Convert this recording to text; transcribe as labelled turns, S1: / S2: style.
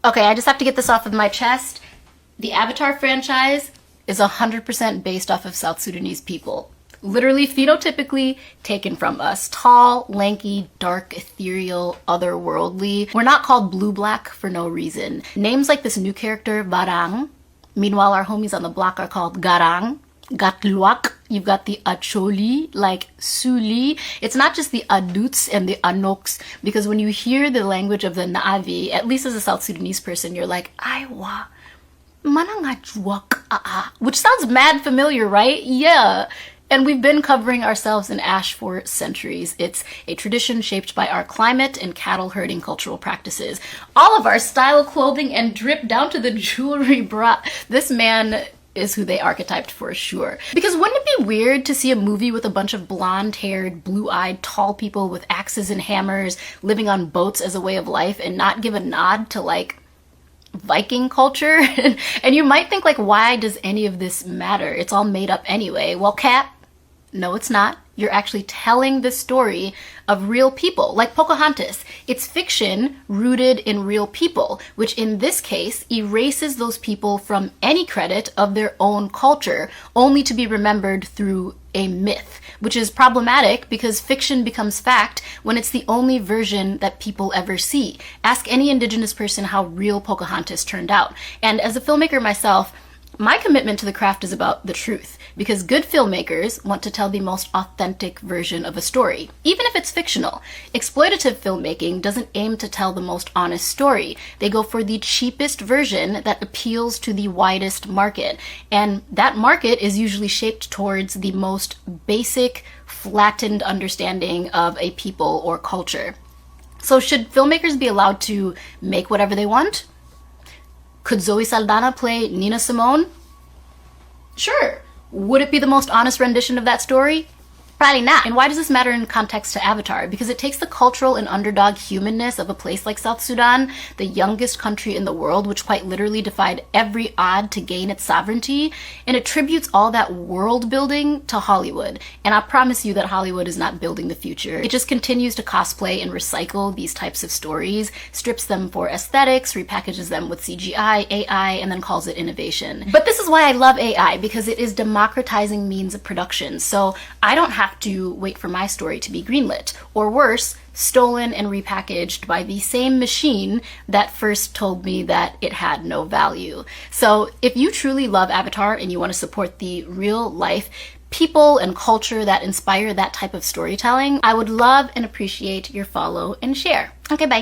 S1: Okay, I just have to get this off of my chest. The Avatar franchise is 100% based off of South Sudanese people. Literally, phenotypically taken from us. Tall, lanky, dark, ethereal, otherworldly. We're not called blue-black for no reason. Names like this new character, Barang. Meanwhile, our homies on the block are called Garang, Gatluak. You've got the Acholi, like Suli. It's not just the Aduts and the Anoks, because when you hear the language of the Na'avi, at least as a South Sudanese person, you're like, Aiwa, manangajwak, which sounds mad familiar, right? Yeah. And we've been covering ourselves in ash for centuries. It's a tradition shaped by our climate and cattle herding cultural practices. All of our style clothing and drip down to the jewelry bra. This man is who they archetyped for sure. Because wouldn't it be weird to see a movie with a bunch of blonde-haired, blue-eyed, tall people with axes and hammers living on boats as a way of life and not give a nod to like Viking culture? And you might think like, why does any of this matter? It's all made up anyway. Well, Kat, no, it's not. You're actually telling the story of real people, like Pocahontas. It's fiction rooted in real people, which in this case erases those people from any credit of their own culture, only to be remembered through a myth, which is problematic because fiction becomes fact when it's the only version that people ever see. Ask any Indigenous person how real Pocahontas turned out. And as a filmmaker myself, my commitment to the craft is about the truth, because good filmmakers want to tell the most authentic version of a story, even if it's fictional. Exploitative filmmaking doesn't aim to tell the most honest story. They go for the cheapest version that appeals to the widest market. And that market is usually shaped towards the most basic, flattened understanding of a people or culture. So should filmmakers be allowed to make whatever they want? Could Zoe Saldana play Nina Simone? Sure. Would it be the most honest rendition of that story? Probably not. And why does this matter in context to Avatar? Because it takes the cultural and underdog humanness of a place like South Sudan, the youngest country in the world, which quite literally defied every odd to gain its sovereignty, and attributes all that world building to Hollywood. And I promise you that Hollywood is not building the future. It just continues to cosplay and recycle these types of stories, strips them for aesthetics, repackages them with CGI, AI, and then calls it innovation. But this is why I love AI, because it is democratizing means of production. So I don't have to wait for my story to be greenlit, or worse, stolen and repackaged by the same machine that first told me that it had no value. So if you truly love Avatar and you want to support the real life people and culture that inspire that type of storytelling, I would love and appreciate your follow and share. Okay, bye.